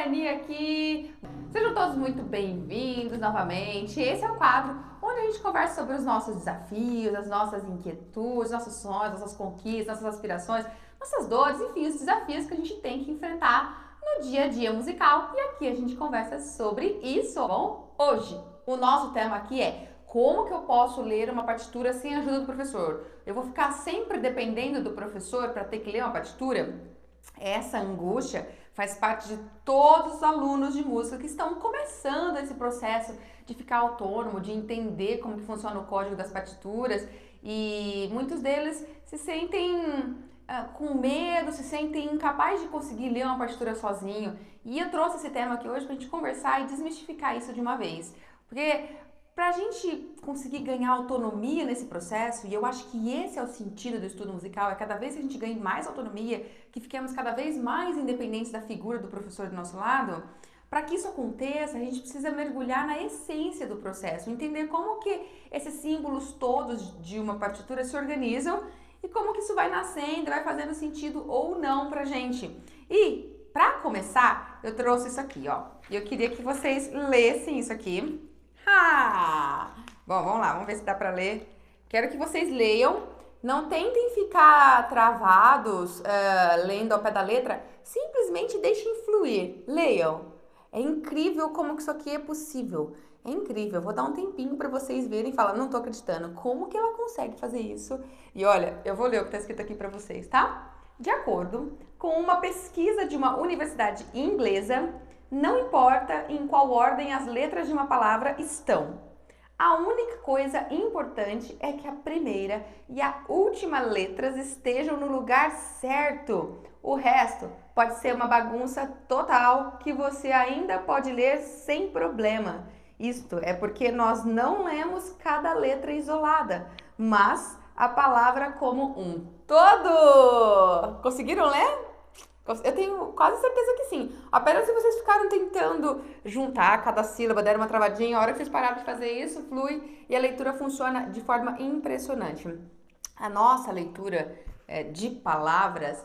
Dani aqui. Sejam todos muito bem-vindos novamente. Esse é o quadro onde a gente conversa sobre os nossos desafios, as nossas inquietudes, nossos sonhos, nossas conquistas, nossas aspirações, nossas dores, enfim, os desafios que a gente tem que enfrentar no dia a dia musical. E aqui a gente conversa sobre isso. Bom, hoje o nosso tema aqui é: como que eu posso ler uma partitura sem a ajuda do professor? Eu vou ficar sempre dependendo do professor para ter que ler uma partitura? Essa angústia faz parte de todos os alunos de música que estão começando esse processo de ficar autônomo, de entender como que funciona o código das partituras, e muitos deles se sentem com medo, se sentem incapazes de conseguir ler uma partitura sozinho. E eu trouxe esse tema aqui hoje para a gente conversar e desmistificar isso de uma vez. Porque para a gente conseguir ganhar autonomia nesse processo, e eu acho que esse é o sentido do estudo musical, é cada vez que a gente ganhe mais autonomia, que fiquemos cada vez mais independentes da figura do professor do nosso lado. Para que isso aconteça, a gente precisa mergulhar na essência do processo, entender como que esses símbolos todos de uma partitura se organizam e como que isso vai nascendo, vai fazendo sentido ou não pra gente. E, para começar, eu trouxe isso aqui, ó. E eu queria que vocês lessem isso aqui. Bom, vamos lá, vamos ver se dá pra ler. Quero que vocês leiam. Não tentem ficar travados lendo ao pé da letra. Simplesmente deixem fluir. Leiam. É incrível como que isso aqui é possível. É incrível. Vou dar um tempinho pra vocês verem e falar, não tô acreditando. Como que ela consegue fazer isso? E olha, eu vou ler o que tá escrito aqui pra vocês, tá? De acordo com uma pesquisa de uma universidade inglesa, não importa em qual ordem as letras de uma palavra estão. A única coisa importante é que a primeira e a última letras estejam no lugar certo. O resto pode ser uma bagunça total que você ainda pode ler sem problema. Isto é porque nós não lemos cada letra isolada, mas a palavra como um todo. Conseguiram ler? Eu tenho quase certeza que sim. Apenas se vocês ficaram tentando juntar cada sílaba, deram uma travadinha, a hora que vocês pararam de fazer isso, flui e a leitura funciona de forma impressionante. A nossa leitura de palavras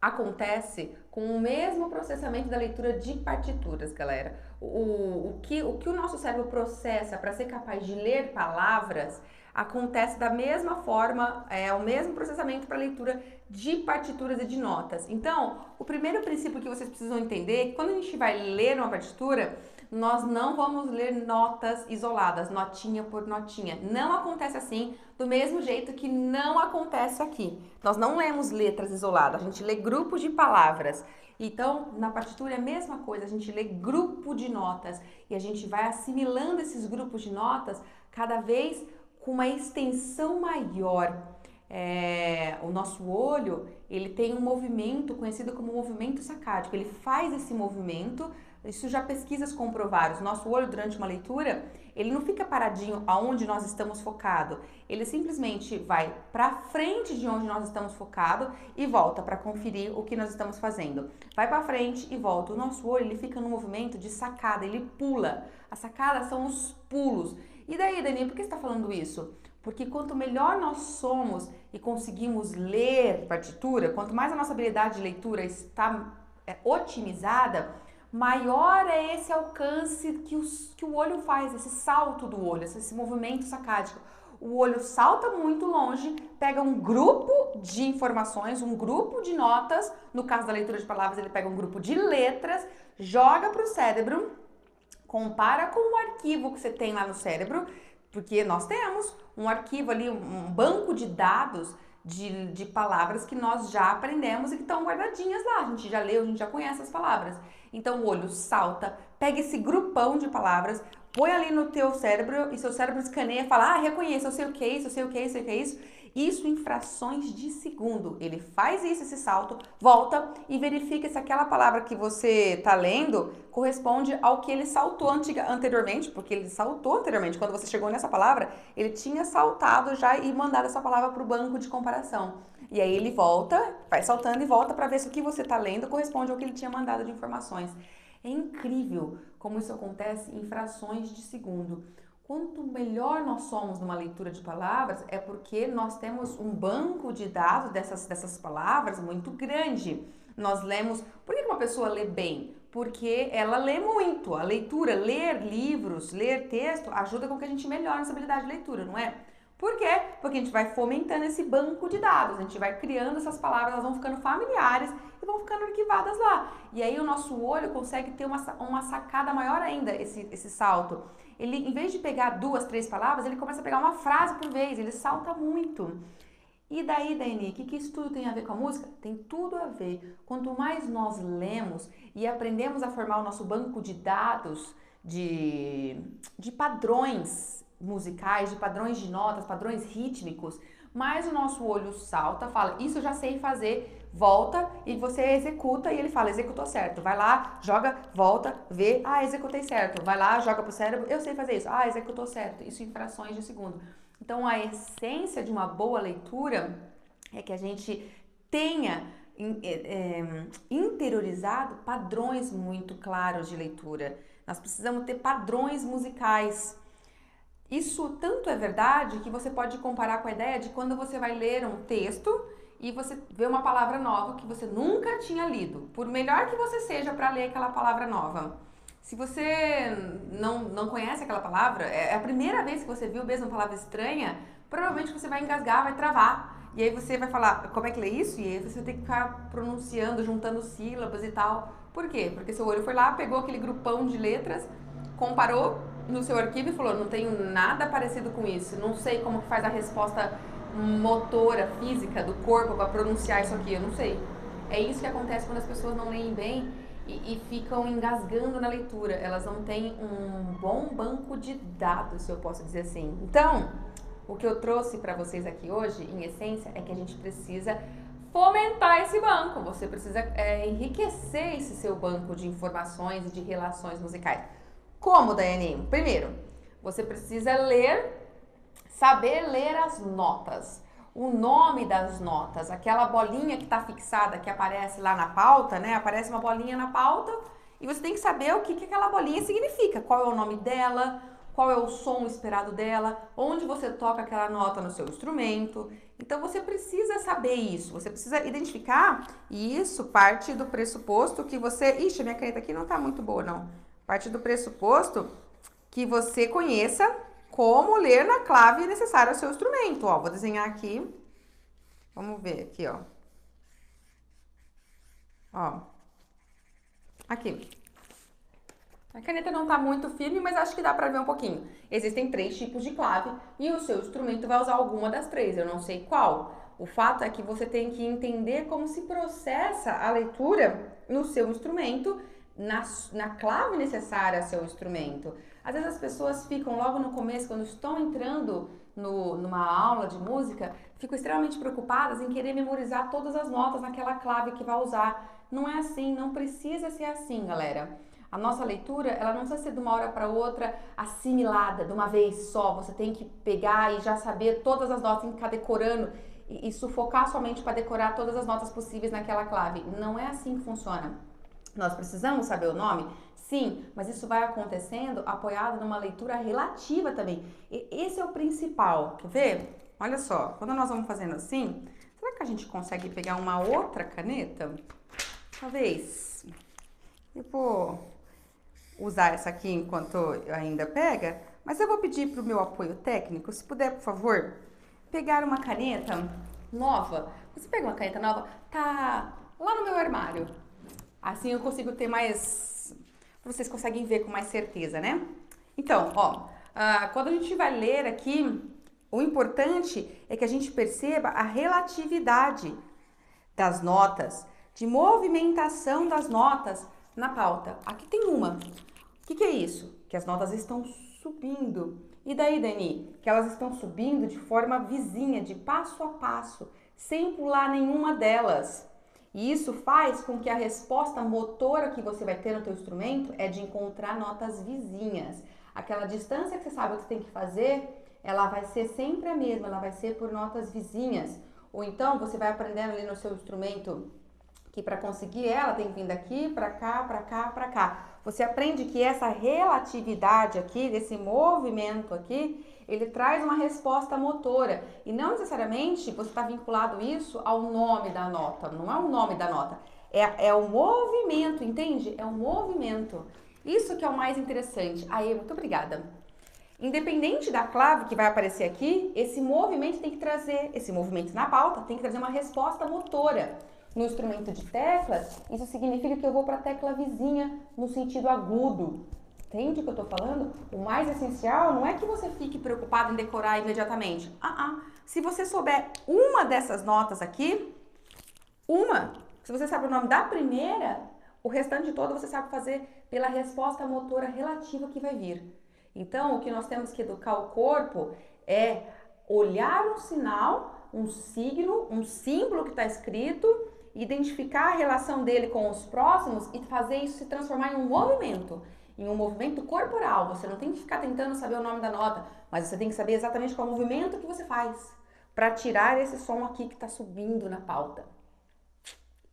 acontece com o mesmo processamento da leitura de partituras, galera. O que o nosso cérebro processa para ser capaz de ler palavras acontece da mesma forma, é o mesmo processamento para leitura de partituras e de notas. Então, o primeiro princípio que vocês precisam entender é que quando a gente vai ler uma partitura, nós não vamos ler notas isoladas, notinha por notinha. Não acontece assim, do mesmo jeito que não acontece aqui. Nós não lemos letras isoladas, a gente lê grupos de palavras. Então, na partitura é a mesma coisa, a gente lê grupo de notas e a gente vai assimilando esses grupos de notas cada vez com uma extensão maior. O nosso olho, ele tem um movimento conhecido como movimento sacádico. Ele faz esse movimento, isso já pesquisas comprovaram. O nosso olho, durante uma leitura, ele não fica paradinho aonde nós estamos focados. Ele simplesmente vai para frente de onde nós estamos focados e volta para conferir o que nós estamos fazendo. Vai para frente e volta. O nosso olho, ele fica no movimento de sacada, ele pula. As sacadas são os pulos. E daí, Dani, por que você está falando isso? Porque quanto melhor nós somos e conseguimos ler partitura, quanto mais a nossa habilidade de leitura está otimizada, maior é esse alcance que o olho faz, esse salto do olho, esse movimento sacádico. O olho salta muito longe, pega um grupo de informações, um grupo de notas, no caso da leitura de palavras ele pega um grupo de letras, joga para o cérebro, compara com o arquivo que você tem lá no cérebro, porque nós temos um arquivo ali, um banco de dados de palavras que nós já aprendemos e que estão guardadinhas lá. A gente já leu, a gente já conhece as palavras. Então o olho salta, pega esse grupão de palavras, põe ali no teu cérebro e seu cérebro escaneia e fala, reconheço, eu sei o que é isso, eu sei o que é isso, eu sei o que é isso. Isso em frações de segundo. Ele faz isso, esse salto, volta e verifica se aquela palavra que você está lendo corresponde ao que ele saltou anteriormente, porque ele saltou anteriormente. Quando você chegou nessa palavra, ele tinha saltado já e mandado essa palavra para o banco de comparação. E aí ele volta, vai saltando e volta para ver se o que você está lendo corresponde ao que ele tinha mandado de informações. É incrível como isso acontece em frações de segundo. Quanto melhor nós somos numa leitura de palavras, é porque nós temos um banco de dados dessas palavras muito grande. Nós lemos... Por que uma pessoa lê bem? Porque ela lê muito. A leitura, ler livros, ler texto, ajuda com que a gente melhore nossa habilidade de leitura, não é? Por quê? Porque a gente vai fomentando esse banco de dados, a gente vai criando essas palavras, elas vão ficando familiares e vão ficando arquivadas lá. E aí o nosso olho consegue ter uma sacada maior ainda, esse salto. Ele, em vez de pegar 2, 3 palavras, ele começa a pegar uma frase por vez, ele salta muito. E daí, Dani, o que isso tudo tem a ver com a música? Tem tudo a ver. Quanto mais nós lemos e aprendemos a formar o nosso banco de dados de padrões musicais, de padrões de notas, padrões rítmicos, mais o nosso olho salta, fala, isso eu já sei fazer, volta e você executa e ele fala, executou certo. Vai lá, joga, volta, vê, executei certo. Vai lá, joga pro cérebro, eu sei fazer isso. Executou certo. Isso em frações de segundo. Então, a essência de uma boa leitura é que a gente tenha interiorizado padrões muito claros de leitura. Nós precisamos ter padrões musicais. Isso tanto é verdade que você pode comparar com a ideia de quando você vai ler um texto e você vê uma palavra nova que você nunca tinha lido. Por melhor que você seja para ler aquela palavra nova. Se você não conhece aquela palavra, é a primeira vez que você viu mesmo uma palavra estranha, provavelmente você vai engasgar, vai travar. E aí você vai falar, como é que lê isso? E aí você vai ter que ficar pronunciando, juntando sílabas e tal. Por quê? Porque seu olho foi lá, pegou aquele grupão de letras, comparou no seu arquivo e falou, não tenho nada parecido com isso, não sei como que faz a resposta motora, física do corpo para pronunciar isso aqui, eu não sei. É isso que acontece quando as pessoas não leem bem e ficam engasgando na leitura. Elas não têm um bom banco de dados, se eu posso dizer assim. Então, o que eu trouxe para vocês aqui hoje, em essência, é que a gente precisa fomentar esse banco. Você precisa enriquecer esse seu banco de informações e de relações musicais. Como, Daiane? Primeiro, você precisa saber ler as notas. O nome das notas, aquela bolinha que está fixada, que aparece lá na pauta, né? Aparece uma bolinha na pauta e você tem que saber o que aquela bolinha significa. Qual é o nome dela, qual é o som esperado dela, onde você toca aquela nota no seu instrumento. Então você precisa saber isso, você precisa identificar, e isso parte do pressuposto que você... Ixi, minha caneta aqui não tá muito boa, não. Parte do pressuposto que você conheça como ler na clave necessária ao seu instrumento. Ó, vou desenhar aqui. Vamos ver aqui, ó. Ó. Aqui. A caneta não tá muito firme, mas acho que dá pra ver um pouquinho. Existem 3 tipos de clave e o seu instrumento vai usar alguma das 3. Eu não sei qual. O fato é que você tem que entender como se processa a leitura no seu instrumento, na clave necessária ao seu instrumento. Às vezes as pessoas ficam logo no começo, quando estão entrando numa aula de música, ficam extremamente preocupadas em querer memorizar todas as notas naquela clave que vai usar. Não é assim, não precisa ser assim, galera. A nossa leitura, ela não precisa ser de uma hora para outra assimilada, de uma vez só. Você tem que pegar e já saber todas as notas, tem que ficar decorando e sufocar somente para decorar todas as notas possíveis naquela clave. Não é assim que funciona. Nós precisamos saber o nome? Sim, mas isso vai acontecendo apoiado numa leitura relativa também. E esse é o principal, quer ver? Olha só, quando nós vamos fazendo assim, será que a gente consegue pegar uma outra caneta? Talvez. Eu vou usar essa aqui enquanto ainda pega, mas eu vou pedir para o meu apoio técnico, se puder, por favor, pegar uma caneta nova. Você pega uma caneta nova, tá lá no meu armário. Assim eu consigo ter mais... Vocês conseguem ver com mais certeza, né? Então, ó, quando a gente vai ler aqui, o importante é que a gente perceba a relatividade das notas, de movimentação das notas na pauta. Aqui tem uma. O que é isso? Que as notas estão subindo. E daí, Dani? Que elas estão subindo de forma vizinha, de passo a passo, sem pular nenhuma delas. E isso faz com que a resposta motora que você vai ter no teu instrumento é de encontrar notas vizinhas. Aquela distância que você sabe o que você tem que fazer, ela vai ser sempre a mesma, ela vai ser por notas vizinhas. Ou então você vai aprendendo ali no seu instrumento que para conseguir ela tem que vir daqui para cá, para cá, para cá. Você aprende que essa relatividade aqui, desse movimento aqui, ele traz uma resposta motora. E não necessariamente você está vinculado isso ao nome da nota, não é o nome da nota. É o movimento, entende? É o movimento. Isso que é o mais interessante. Aê, muito obrigada. Independente da clave que vai aparecer aqui, esse movimento tem que trazer, esse movimento na pauta tem que trazer uma resposta motora. No instrumento de teclas, isso significa que eu vou para a tecla vizinha no sentido agudo. Entende o que eu estou falando? O mais essencial não é que você fique preocupado em decorar imediatamente. Se você souber uma dessas notas aqui, se você sabe o nome da primeira, o restante de todo você sabe fazer pela resposta motora relativa que vai vir. Então, o que nós temos que educar o corpo é olhar um sinal, um signo, um símbolo que está escrito, identificar a relação dele com os próximos e fazer isso se transformar em um movimento corporal. Você não tem que ficar tentando saber o nome da nota, mas você tem que saber exatamente qual é o movimento que você faz para tirar esse som aqui que está subindo na pauta.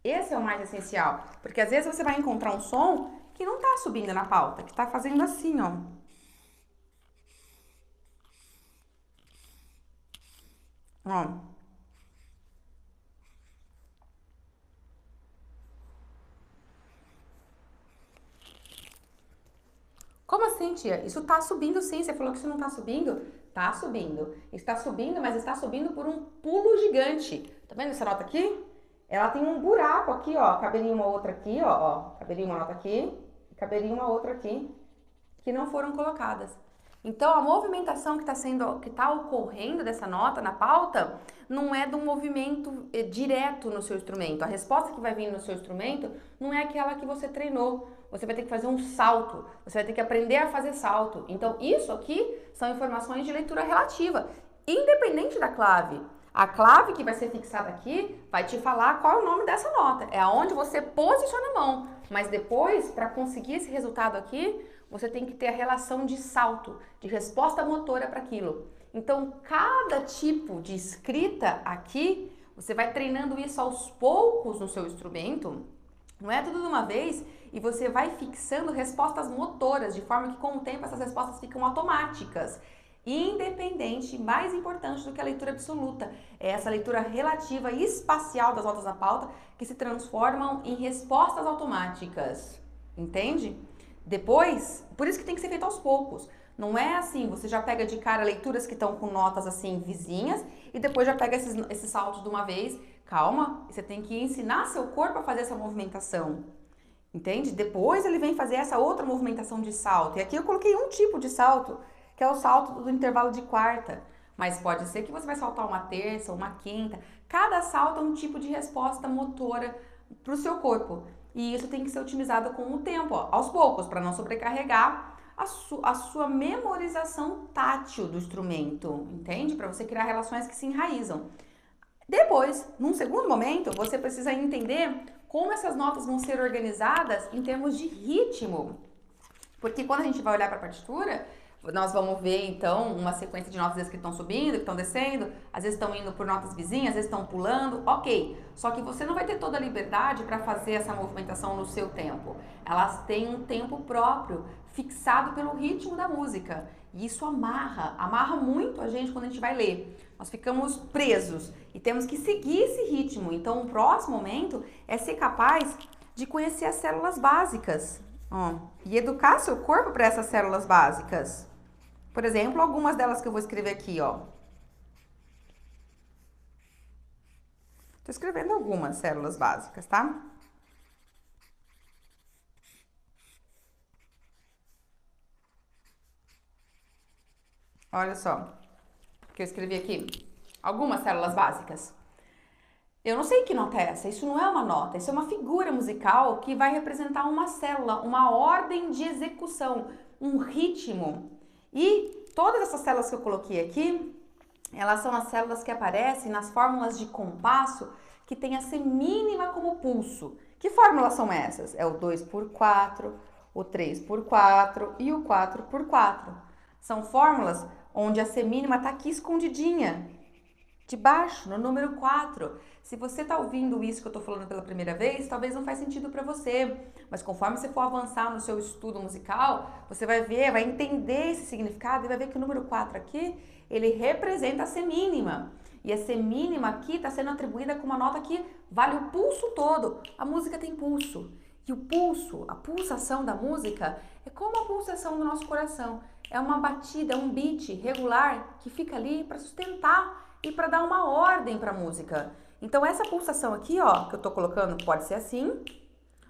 Esse é o mais essencial, porque às vezes você vai encontrar um som que não está subindo na pauta, que está fazendo assim, ó. Ó. Como assim, tia? Isso tá subindo sim. Você falou que isso não tá subindo? Tá subindo. Está subindo, mas está subindo por um pulo gigante. Tá vendo essa nota aqui? Ela tem um buraco aqui, ó. Caberia uma outra aqui, ó. Caberia uma nota aqui. Caberia uma outra aqui. Que não foram colocadas. Então, a movimentação que está ocorrendo dessa nota na pauta não é de um movimento direto no seu instrumento. A resposta que vai vir no seu instrumento não é aquela que você treinou. Você vai ter que fazer um salto, você vai ter que aprender a fazer salto. Então, isso aqui são informações de leitura relativa, independente da clave. A clave que vai ser fixada aqui vai te falar qual é o nome dessa nota. É aonde você posiciona a mão. Mas depois, para conseguir esse resultado aqui, você tem que ter a relação de salto, de resposta motora para aquilo. Então, cada tipo de escrita aqui, você vai treinando isso aos poucos no seu instrumento, não é tudo de uma vez, e você vai fixando respostas motoras, de forma que com o tempo essas respostas ficam automáticas. Independente, mais importante do que a leitura absoluta, é essa leitura relativa e espacial das notas na pauta que se transformam em respostas automáticas, entende? Depois, por isso que tem que ser feito aos poucos. Não é assim, você já pega de cara leituras que estão com notas assim vizinhas e depois já pega esses saltos de uma vez. Calma, você tem que ensinar seu corpo a fazer essa movimentação, entende? Depois ele vem fazer essa outra movimentação de salto. E aqui eu coloquei um tipo de salto, que é o salto do intervalo de quarta. Mas pode ser que você vai saltar uma terça ou uma quinta. Cada salto é um tipo de resposta motora para o seu corpo. E isso tem que ser otimizado com o tempo, ó, aos poucos, para não sobrecarregar a sua memorização tátil do instrumento, entende? Para você criar relações que se enraizam. Depois, num segundo momento, você precisa entender como essas notas vão ser organizadas em termos de ritmo. Porque quando a gente vai olhar para a partitura, nós vamos ver, então, uma sequência de notas que estão subindo, que estão descendo, às vezes estão indo por notas vizinhas, às vezes estão pulando, ok. Só que você não vai ter toda a liberdade para fazer essa movimentação no seu tempo. Elas têm um tempo próprio, fixado pelo ritmo da música. E isso amarra muito a gente quando a gente vai ler. Nós ficamos presos e temos que seguir esse ritmo. Então, o próximo momento é ser capaz de conhecer as células básicas. E educar seu corpo para essas células básicas. Por exemplo, algumas delas que eu vou escrever aqui, ó. Tô escrevendo algumas células básicas, tá? Olha só o que eu escrevi aqui. Algumas células básicas. Eu não sei que nota é essa, isso não é uma nota, isso é uma figura musical que vai representar uma célula, uma ordem de execução, um ritmo. E todas essas células que eu coloquei aqui, elas são as células que aparecem nas fórmulas de compasso que tem a semínima como pulso. Que fórmulas são essas? É o 2x4, o 3x4 e o 4x4. São fórmulas onde a semínima está aqui escondidinha, debaixo, no número 4. Se você está ouvindo isso que eu estou falando pela primeira vez, talvez não faz sentido para você. Mas conforme você for avançar no seu estudo musical, você vai ver, vai entender esse significado e vai ver que o número 4 aqui, ele representa a semínima. E a semínima aqui está sendo atribuída com uma nota que vale o pulso todo. A música tem pulso. E o pulso, a pulsação da música, é como a pulsação do nosso coração. É uma batida, um beat regular que fica ali para sustentar e para dar uma ordem para a música. Então essa pulsação aqui, ó, que eu tô colocando, pode ser assim,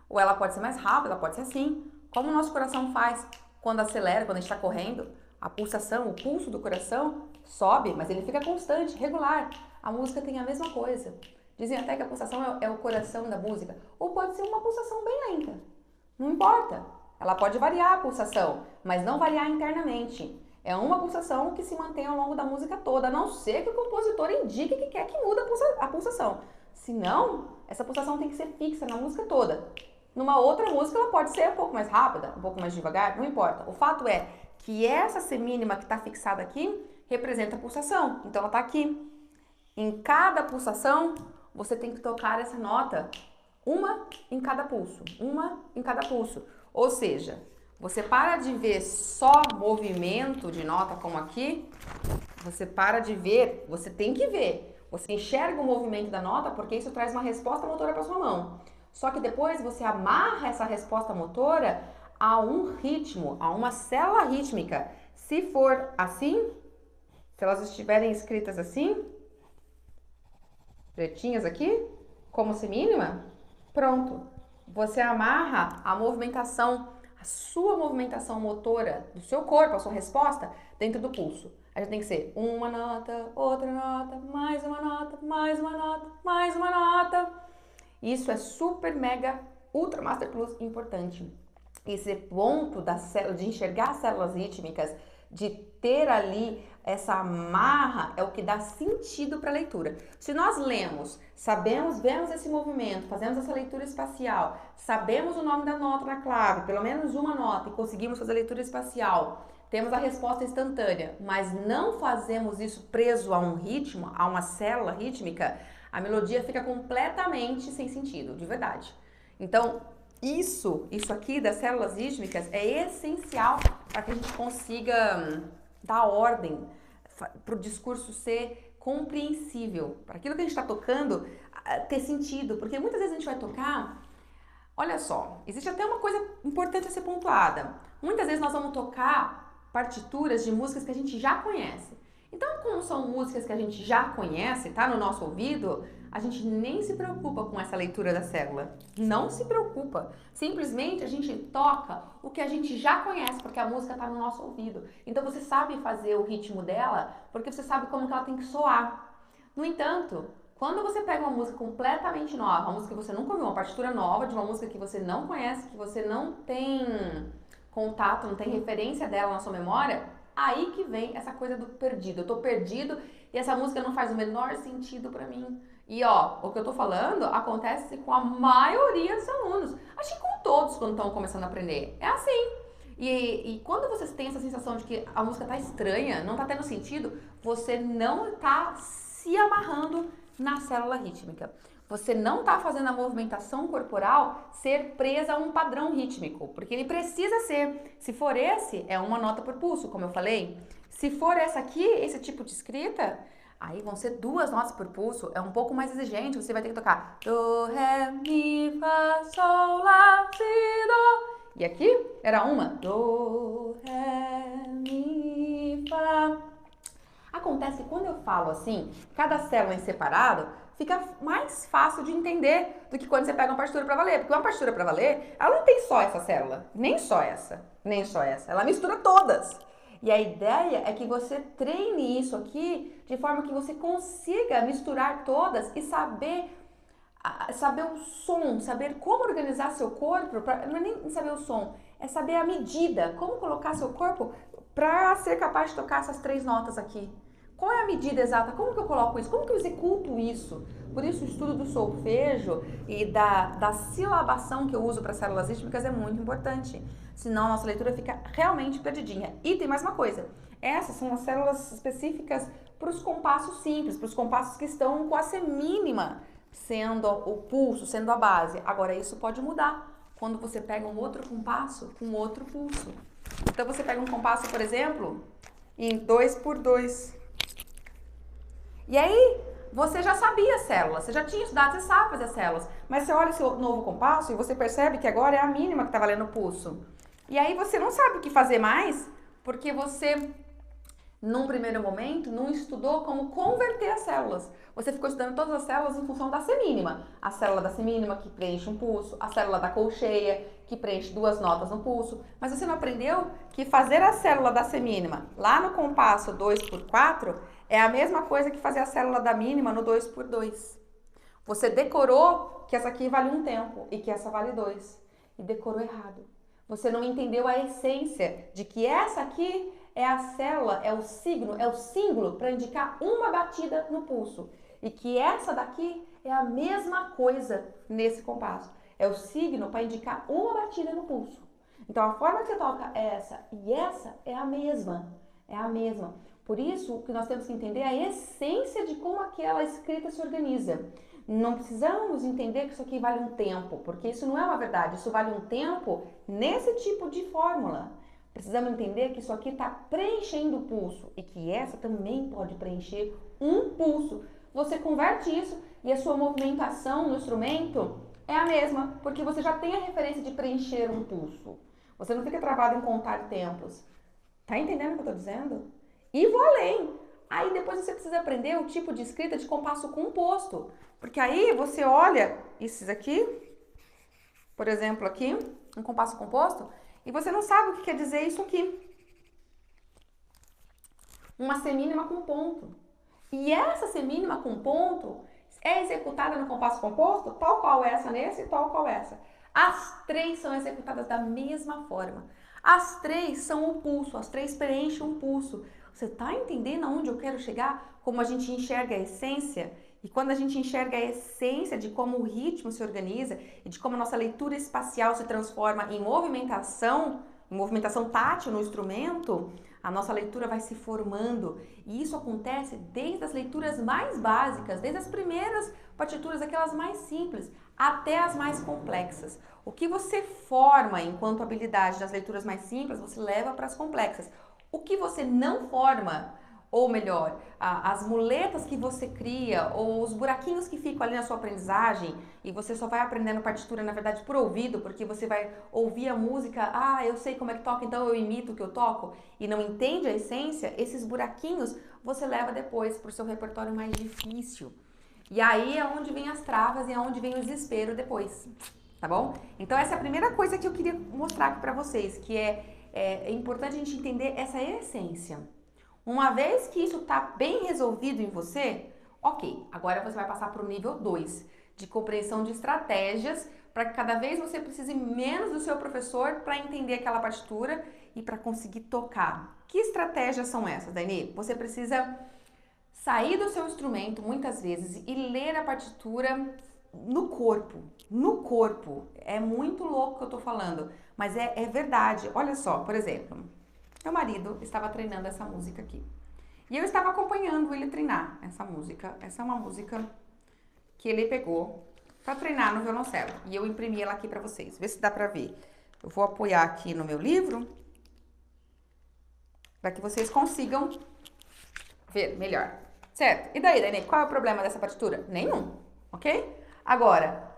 ou ela pode ser mais rápida, ela pode ser assim. Como o nosso coração faz quando acelera, quando a gente está correndo, a pulsação, o pulso do coração sobe, mas ele fica constante, regular. A música tem a mesma coisa. Dizem até que a pulsação é o coração da música. Ou pode ser uma pulsação bem lenta. Não importa. Ela pode variar a pulsação, mas não variar internamente. É uma pulsação que se mantém ao longo da música toda, a não ser que o compositor indique que quer que mude a pulsação. Se não, essa pulsação tem que ser fixa na música toda. Numa outra música ela pode ser um pouco mais rápida, um pouco mais devagar, não importa. O fato é que essa semínima que está fixada aqui representa a pulsação. Então ela está aqui. Em cada pulsação, você tem que tocar essa nota, uma em cada pulso, uma em cada pulso. Ou seja, você para de ver só movimento de nota como aqui, você para de ver, você tem que ver. Você enxerga o movimento da nota porque isso traz uma resposta motora para sua mão. Só que depois você amarra essa resposta motora a um ritmo, a uma célula rítmica. Se for assim, se elas estiverem escritas assim, pretinhas aqui, como semínima, pronto. Você amarra a movimentação, a sua movimentação motora do seu corpo, a sua resposta, dentro do pulso. A gente tem que ser uma nota, outra nota, mais uma nota, mais uma nota, mais uma nota. Isso é super, mega, ultra, master plus importante. Esse ponto de enxergar as células rítmicas, de ter ali essa amarra, é o que dá sentido para a leitura. Se nós lemos, sabemos, vemos esse movimento, fazemos essa leitura espacial, sabemos o nome da nota na clave, pelo menos uma nota, e conseguimos fazer a leitura espacial, temos a resposta instantânea, mas não fazemos isso preso a um ritmo, a uma célula rítmica, a melodia fica completamente sem sentido, de verdade. Então, isso aqui das células rítmicas é essencial para que a gente consiga dar ordem, para o discurso ser compreensível, para aquilo que a gente está tocando ter sentido, porque muitas vezes a gente vai tocar, olha só, existe até uma coisa importante a ser pontuada, muitas vezes nós vamos tocar partituras de músicas que a gente já conhece. Então, como são músicas que a gente já conhece, tá no nosso ouvido, a gente nem se preocupa com essa leitura da célula. Não se preocupa. Simplesmente a gente toca o que a gente já conhece, porque a música tá no nosso ouvido. Então você sabe fazer o ritmo dela, porque você sabe como que ela tem que soar. No entanto, quando você pega uma música completamente nova, uma música que você nunca ouviu, uma partitura nova de uma música que você não conhece, que você não tem contato, não tem referência dela na sua memória, aí que vem essa coisa do perdido. Eu tô perdido e essa música não faz o menor sentido pra mim. E ó, o que eu tô falando acontece com a maioria dos alunos. Acho que com todos quando estão começando a aprender. É assim. E quando vocês têm essa sensação de que a música tá estranha, não tá tendo sentido, você não tá se amarrando na célula rítmica. Você não tá fazendo a movimentação corporal ser presa a um padrão rítmico, porque ele precisa ser. Se for esse, é uma nota por pulso, como eu falei. Se for essa aqui, esse tipo de escrita, aí vão ser 2 notas por pulso, é um pouco mais exigente, você vai ter que tocar do, ré, mi, fá, sol, lá, si, do. E aqui era uma, do, ré, mi, fá. Acontece que quando eu falo assim, cada célula em separado, fica mais fácil de entender do que quando você pega uma partitura para valer. Porque uma partitura para valer, ela não tem só essa célula, nem só essa, nem só essa. Ela mistura todas. E a ideia é que você treine isso aqui de forma que você consiga misturar todas e saber o som, saber como organizar seu corpo, não é nem saber o som, é saber a medida, como colocar seu corpo para ser capaz de tocar essas 3 notas aqui. Qual é a medida exata? Como que eu coloco isso? Como que eu executo isso? Por isso o estudo do solfejo e da silabação que eu uso para células rítmicas é muito importante. Senão a nossa leitura fica realmente perdidinha. E tem mais uma coisa. Essas são as células específicas para os compassos simples, para os compassos que estão com a semínima sendo o pulso, sendo a base. Agora isso pode mudar quando você pega um outro compasso com outro pulso. Então você pega um compasso, por exemplo, em 2 por 2. E aí, você já sabia as células, você já tinha estudado, você sabe fazer as células. Mas você olha o seu novo compasso e você percebe que agora é a mínima que está valendo o pulso. E aí você não sabe o que fazer mais, porque você, num primeiro momento, não estudou como converter as células. Você ficou estudando todas as células em função da semínima. A célula da semínima que preenche um pulso, a célula da colcheia que preenche 2 notas no pulso. Mas você não aprendeu que fazer a célula da semínima lá no compasso 2x4 é a mesma coisa que fazer a célula da mínima no 2x2. Você decorou que essa aqui vale 1 tempo e que essa vale 2. E decorou errado. Você não entendeu a essência de que essa aqui é a célula, é o símbolo para indicar uma batida no pulso. E que essa daqui é a mesma coisa nesse compasso. É o signo para indicar uma batida no pulso. Então a forma que você toca essa e essa é a mesma. É a mesma. Por isso, o que nós temos que entender é a essência de como aquela escrita se organiza. Não precisamos entender que isso aqui vale um tempo, porque isso não é uma verdade. Isso vale um tempo nesse tipo de fórmula. Precisamos entender que isso aqui está preenchendo o pulso e que essa também pode preencher um pulso. Você converte isso e a sua movimentação no instrumento é a mesma, porque você já tem a referência de preencher um pulso. Você não fica travado em contar tempos. Tá entendendo o que eu tô dizendo? E vou além. Aí depois você precisa aprender o tipo de escrita de compasso composto. Porque aí você olha esses aqui, por exemplo aqui, um compasso composto, e você não sabe o que quer dizer isso aqui. Uma semínima com ponto. E essa semínima com ponto é executada no compasso composto, tal qual essa nesse e tal qual essa. As 3 são executadas da mesma forma. As 3 são o pulso, as 3 preenchem um pulso. Você está entendendo aonde eu quero chegar? Como a gente enxerga a essência? E quando a gente enxerga a essência de como o ritmo se organiza e de como a nossa leitura espacial se transforma em movimentação tátil no instrumento, a nossa leitura vai se formando. E isso acontece desde as leituras mais básicas, desde as primeiras partituras, aquelas mais simples, até as mais complexas. O que você forma enquanto habilidade nas leituras mais simples, você leva para as complexas. O que você não forma, ou melhor, as muletas que você cria, ou os buraquinhos que ficam ali na sua aprendizagem, e você só vai aprendendo partitura, na verdade, por ouvido, porque você vai ouvir a música, eu sei como é que toca, então eu imito o que eu toco, e não entende a essência, esses buraquinhos você leva depois para o seu repertório mais difícil. E aí é onde vem as travas e é onde vem o desespero depois, tá bom? Então essa é a primeira coisa que eu queria mostrar aqui para vocês, que é importante a gente entender essa essência. Uma vez que isso está bem resolvido em você, ok, agora você vai passar para o nível 2, de compreensão de estratégias, para que cada vez você precise menos do seu professor para entender aquela partitura e para conseguir tocar. Que estratégias são essas, Dani? Você precisa sair do seu instrumento muitas vezes e ler a partitura no corpo. No corpo. É muito louco o que eu tô falando, mas é verdade. Olha só, por exemplo, meu marido estava treinando essa música aqui. E eu estava acompanhando ele treinar essa música. Essa é uma música que ele pegou para treinar no violoncelo. E eu imprimi ela aqui para vocês. Vê se dá para ver. Eu vou apoiar aqui no meu livro para que vocês consigam ver melhor. Certo? E daí, Dani, qual é o problema dessa partitura? Nenhum, ok? Agora,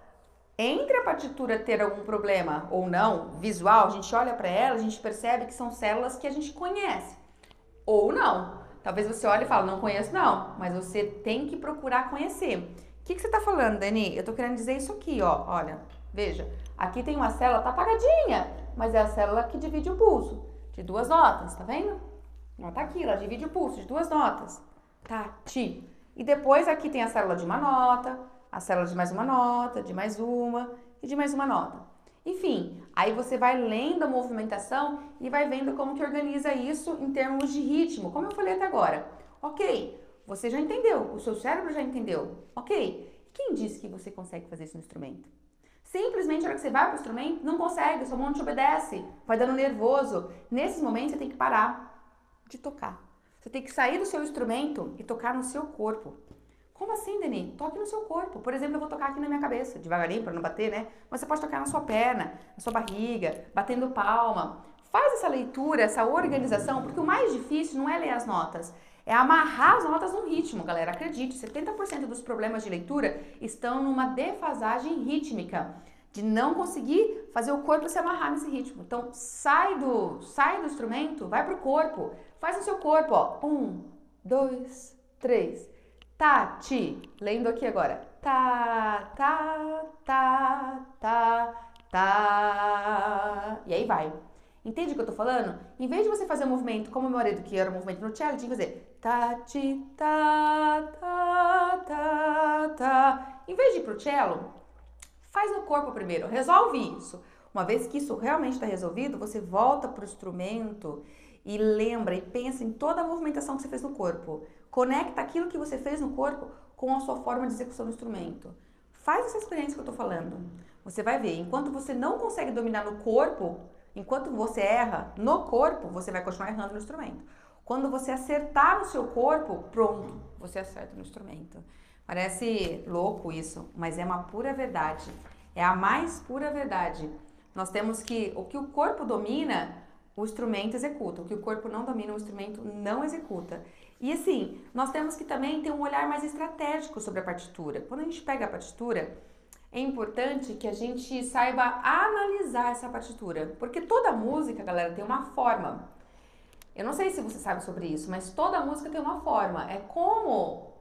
entre a partitura ter algum problema ou não, visual, a gente olha para ela, a gente percebe que são células que a gente conhece. Ou não. Talvez você olhe e fale, não conheço não, mas você tem que procurar conhecer. O que você está falando, Dani? Eu estou querendo dizer isso aqui, ó. Olha, veja. Aqui tem uma célula, tá apagadinha, mas é a célula que divide o pulso de 2 notas, tá vendo? Ela tá aqui, ela divide o pulso de 2 notas. Tá, ti. E depois aqui tem a célula de uma nota, a célula de mais uma nota, de mais uma e de mais uma nota. Enfim, aí você vai lendo a movimentação e vai vendo como que organiza isso em termos de ritmo, como eu falei até agora. Ok, você já entendeu, o seu cérebro já entendeu. Ok, quem disse que você consegue fazer isso no instrumento? Simplesmente, na hora que você vai para o instrumento, não consegue, sua mão não te obedece, vai dando nervoso. Nesses momentos, você tem que parar de tocar. Você tem que sair do seu instrumento e tocar no seu corpo. Como assim, Dani? Toque no seu corpo. Por exemplo, eu vou tocar aqui na minha cabeça, devagarinho para não bater, né? Mas você pode tocar na sua perna, na sua barriga, batendo palma. Faz essa leitura, essa organização, porque o mais difícil não é ler as notas, É amarrar as notas num ritmo, galera. Acredite, 70% dos problemas de leitura estão numa defasagem rítmica, de não conseguir fazer o corpo se amarrar nesse ritmo. Então, sai do instrumento, vai pro corpo. Faz no seu corpo, ó. 1, 2, 3. Tá, ti. Lendo aqui agora. Tá, tá, tá, tá, tá. E aí vai. Entende o que eu tô falando? Em vez de você fazer um movimento como o meu marido, que era um movimento no cello, tinha que fazer tá, ti, tá, tá, tá, tá. Em vez de ir pro cello, faz no corpo primeiro, resolve isso. Uma vez que isso realmente está resolvido, você volta pro instrumento e lembra e pensa em toda a movimentação que você fez no corpo. Conecta aquilo que você fez no corpo com a sua forma de execução do instrumento. Faz essa experiência que eu tô falando. Você vai ver, enquanto você não consegue dominar no corpo, enquanto você erra no corpo, você vai continuar errando no instrumento. Quando você acertar no seu corpo, pronto, você acerta no instrumento. Parece louco isso, mas é uma pura verdade. É a mais pura verdade. Nós temos que, o que o corpo domina, o instrumento executa. O que o corpo não domina, o instrumento não executa. E assim, nós temos que também ter um olhar mais estratégico sobre a partitura. Quando a gente pega a partitura, é importante que a gente saiba analisar essa partitura. Porque toda música, galera, tem uma forma. Eu não sei se você sabe sobre isso, mas toda música tem uma forma. É como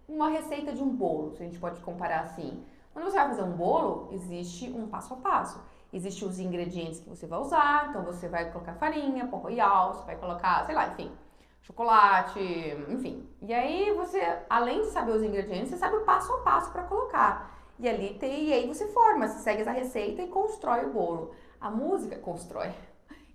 uma receita de um bolo, se a gente pode comparar assim. Quando você vai fazer um bolo, existe um passo a passo. Existem os ingredientes que você vai usar, então você vai colocar farinha, pão royal, você vai colocar, sei lá, enfim, chocolate, enfim. E aí você, além de saber os ingredientes, você sabe o passo a passo para colocar. E aí você forma, você segue essa receita e constrói o bolo. A música constrói.